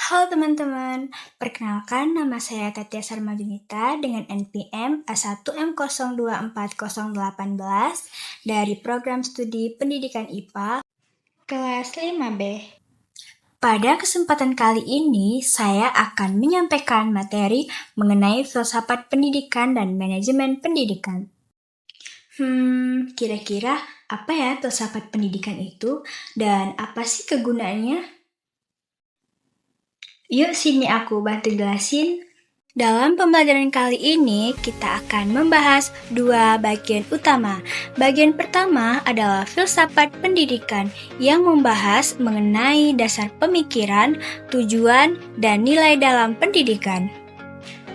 Halo teman-teman, perkenalkan nama saya Katia Sarmadunita dengan NPM A1M024018 dari Program Studi Pendidikan IPA kelas 5B. Pada kesempatan kali ini, saya akan menyampaikan materi mengenai filsafat pendidikan dan manajemen pendidikan. Kira-kira apa ya filsafat pendidikan itu dan apa sih kegunaannya? Yuk sini aku bantu jelasin. Dalam pembelajaran kali ini, kita akan membahas dua bagian utama. Bagian pertama adalah filsafat pendidikan yang membahas mengenai dasar pemikiran, tujuan, dan nilai dalam pendidikan.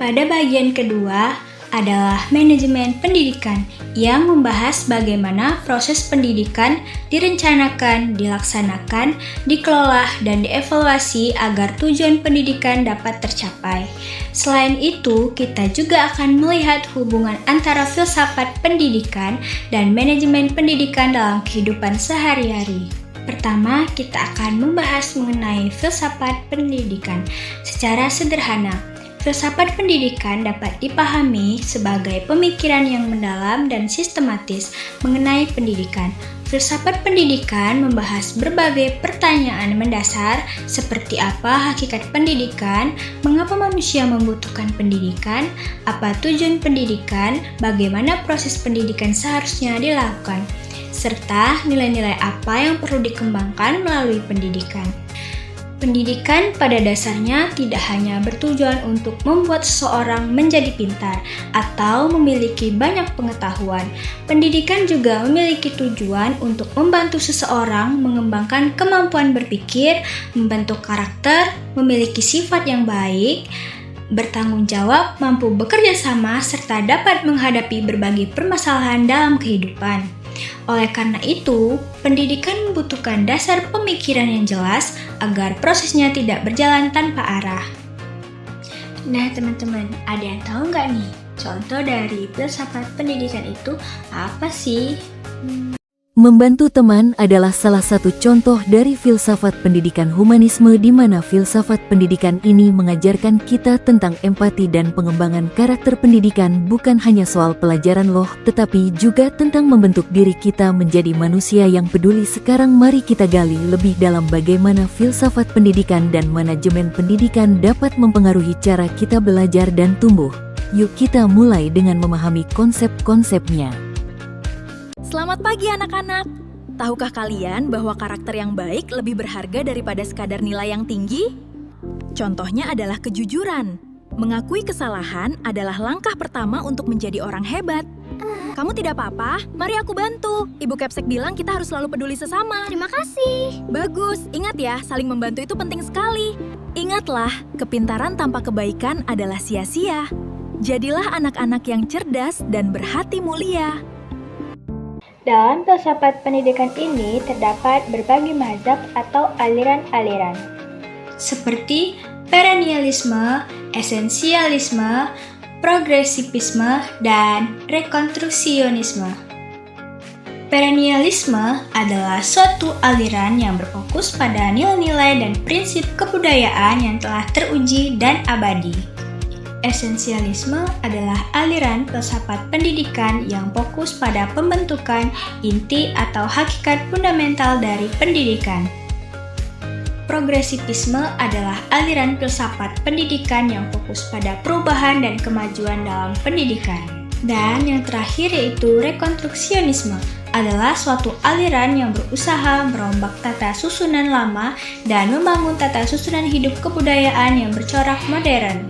Pada bagian kedua adalah manajemen pendidikan yang membahas bagaimana proses pendidikan direncanakan, dilaksanakan, dikelola, dan dievaluasi agar tujuan pendidikan dapat tercapai. Selain itu, kita juga akan melihat hubungan antara filsafat pendidikan dan manajemen pendidikan dalam kehidupan sehari-hari. Pertama, kita akan membahas mengenai filsafat pendidikan secara sederhana. Filsafat pendidikan dapat dipahami sebagai pemikiran yang mendalam dan sistematis mengenai pendidikan. Filsafat pendidikan membahas berbagai pertanyaan mendasar seperti apa hakikat pendidikan, mengapa manusia membutuhkan pendidikan, apa tujuan pendidikan, bagaimana proses pendidikan seharusnya dilakukan, serta nilai-nilai apa yang perlu dikembangkan melalui pendidikan. Pendidikan pada dasarnya tidak hanya bertujuan untuk membuat seseorang menjadi pintar atau memiliki banyak pengetahuan. Pendidikan juga memiliki tujuan untuk membantu seseorang mengembangkan kemampuan berpikir, membentuk karakter, memiliki sifat yang baik, bertanggung jawab, mampu bekerja sama, serta dapat menghadapi berbagai permasalahan dalam kehidupan. Oleh karena itu, pendidikan membutuhkan dasar pemikiran yang jelas agar prosesnya tidak berjalan tanpa arah. Nah teman-teman, ada yang tahu nggak nih? Contoh dari filsafat pendidikan itu apa sih? Membantu teman adalah salah satu contoh dari filsafat pendidikan humanisme di mana filsafat pendidikan ini mengajarkan kita tentang empati dan pengembangan karakter pendidikan bukan hanya soal pelajaran loh, tetapi juga tentang membentuk diri kita menjadi manusia yang peduli. Sekarang mari kita gali lebih dalam bagaimana filsafat pendidikan dan manajemen pendidikan dapat mempengaruhi cara kita belajar dan tumbuh. Yuk kita mulai dengan memahami konsep-konsepnya. Selamat pagi anak-anak. Tahukah kalian bahwa karakter yang baik lebih berharga daripada sekadar nilai yang tinggi? Contohnya adalah kejujuran. Mengakui kesalahan adalah langkah pertama untuk menjadi orang hebat. Kamu tidak apa-apa? Mari aku bantu. Ibu Kepsek bilang kita harus selalu peduli sesama. Terima kasih. Bagus, ingat ya, saling membantu itu penting sekali. Ingatlah, kepintaran tanpa kebaikan adalah sia-sia. Jadilah anak-anak yang cerdas dan berhati mulia. Dalam filsafat pendidikan ini terdapat berbagai mazhab atau aliran-aliran, seperti perennialisme, esensialisme, progresivisme, dan rekonstruksionisme. Perennialisme adalah suatu aliran yang berfokus pada nilai-nilai dan prinsip kebudayaan yang telah teruji dan abadi. Esensialisme adalah aliran filsafat pendidikan yang fokus pada pembentukan inti atau hakikat fundamental dari pendidikan. Progresivisme adalah aliran filsafat pendidikan yang fokus pada perubahan dan kemajuan dalam pendidikan. Dan yang terakhir yaitu rekonstruksionisme adalah suatu aliran yang berusaha merombak tata susunan lama dan membangun tata susunan hidup kebudayaan yang bercorak modern.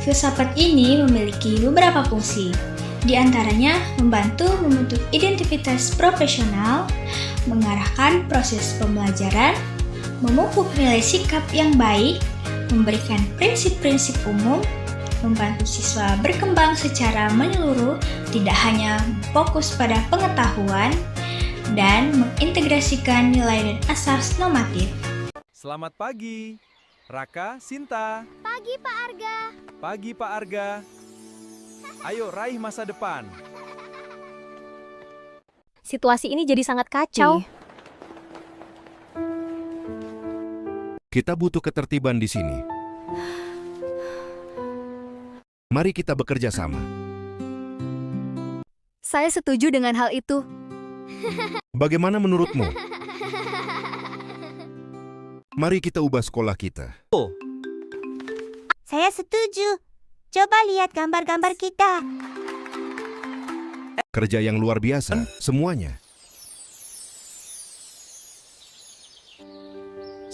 Filsafat ini memiliki beberapa fungsi, di antaranya membantu membentuk identitas profesional, mengarahkan proses pembelajaran, memupuk nilai sikap yang baik, memberikan prinsip-prinsip umum, membantu siswa berkembang secara menyeluruh, tidak hanya fokus pada pengetahuan, dan mengintegrasikan nilai dan asas normatif. Selamat pagi, Raka, Sinta. Pagi Pak Arga. Pagi Pak Arga. Ayo raih masa depan. Situasi ini jadi sangat kacau. Kita butuh ketertiban di sini. Mari kita bekerja sama. Saya setuju dengan hal itu. Bagaimana menurutmu? Mari kita ubah sekolah kita. Saya setuju. Coba lihat gambar-gambar kita. Kerja yang luar biasa, semuanya.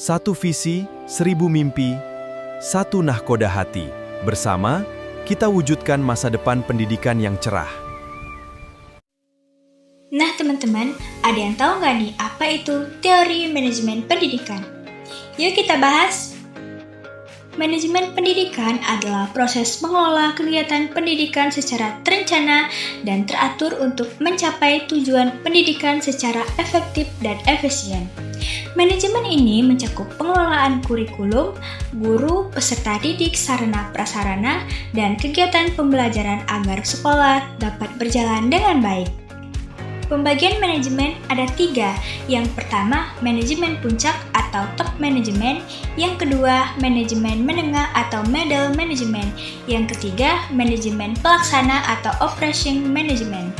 Satu visi, 1000 mimpi, satu nahkoda hati. Bersama, kita wujudkan masa depan pendidikan yang cerah. Nah teman-teman, ada yang tahu nggak nih apa itu teori manajemen pendidikan? Yuk kita bahas. Manajemen pendidikan adalah proses mengelola kegiatan pendidikan secara terencana dan teratur untuk mencapai tujuan pendidikan secara efektif dan efisien. Manajemen ini mencakup pengelolaan kurikulum, guru, peserta didik, sarana prasarana, dan kegiatan pembelajaran agar sekolah dapat berjalan dengan baik. Pembagian manajemen ada 3. Yang pertama, manajemen puncak atau top management. Yang kedua, manajemen menengah atau middle management. Yang ketiga, manajemen pelaksana atau operation management.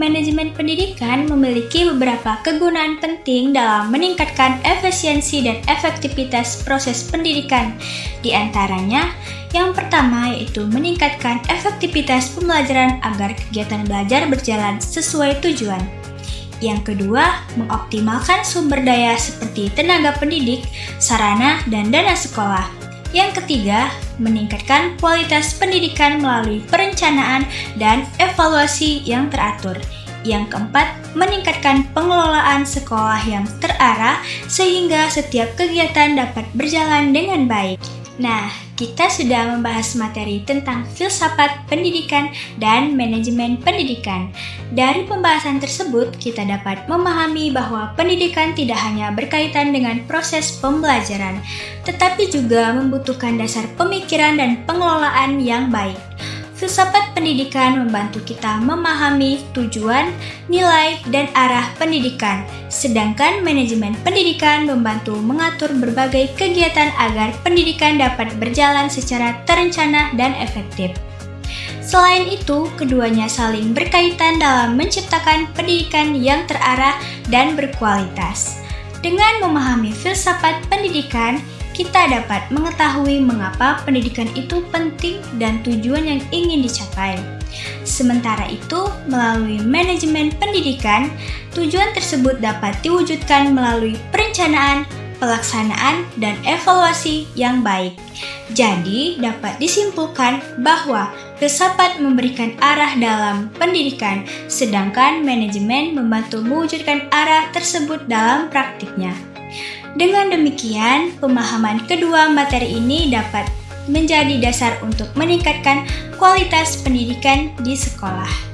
Manajemen pendidikan memiliki beberapa kegunaan penting dalam meningkatkan efisiensi dan efektivitas proses pendidikan. Di antaranya, yang pertama yaitu meningkatkan efektivitas pembelajaran agar kegiatan belajar berjalan sesuai tujuan. Yang kedua, mengoptimalkan sumber daya seperti tenaga pendidik, sarana, dan dana sekolah. Yang ketiga, meningkatkan kualitas pendidikan melalui perencanaan dan evaluasi yang teratur. Yang keempat, meningkatkan pengelolaan sekolah yang terarah sehingga setiap kegiatan dapat berjalan dengan baik. Nah, kita sudah membahas materi tentang filsafat pendidikan dan manajemen pendidikan. Dari pembahasan tersebut, kita dapat memahami bahwa pendidikan tidak hanya berkaitan dengan proses pembelajaran, tetapi juga membutuhkan dasar pemikiran dan pengelolaan yang baik. Filsafat pendidikan membantu kita memahami tujuan, nilai, dan arah pendidikan, sedangkan manajemen pendidikan membantu mengatur berbagai kegiatan agar pendidikan dapat berjalan secara terencana dan efektif. Selain itu, keduanya saling berkaitan dalam menciptakan pendidikan yang terarah dan berkualitas. Dengan memahami filsafat pendidikan, kita dapat mengetahui mengapa pendidikan itu penting dan tujuan yang ingin dicapai. Sementara itu, melalui manajemen pendidikan, tujuan tersebut dapat diwujudkan melalui perencanaan, pelaksanaan, dan evaluasi yang baik. Jadi, dapat disimpulkan bahwa filsafat memberikan arah dalam pendidikan, sedangkan manajemen membantu mewujudkan arah tersebut dalam praktiknya. Dengan demikian, pemahaman kedua materi ini dapat menjadi dasar untuk meningkatkan kualitas pendidikan di sekolah.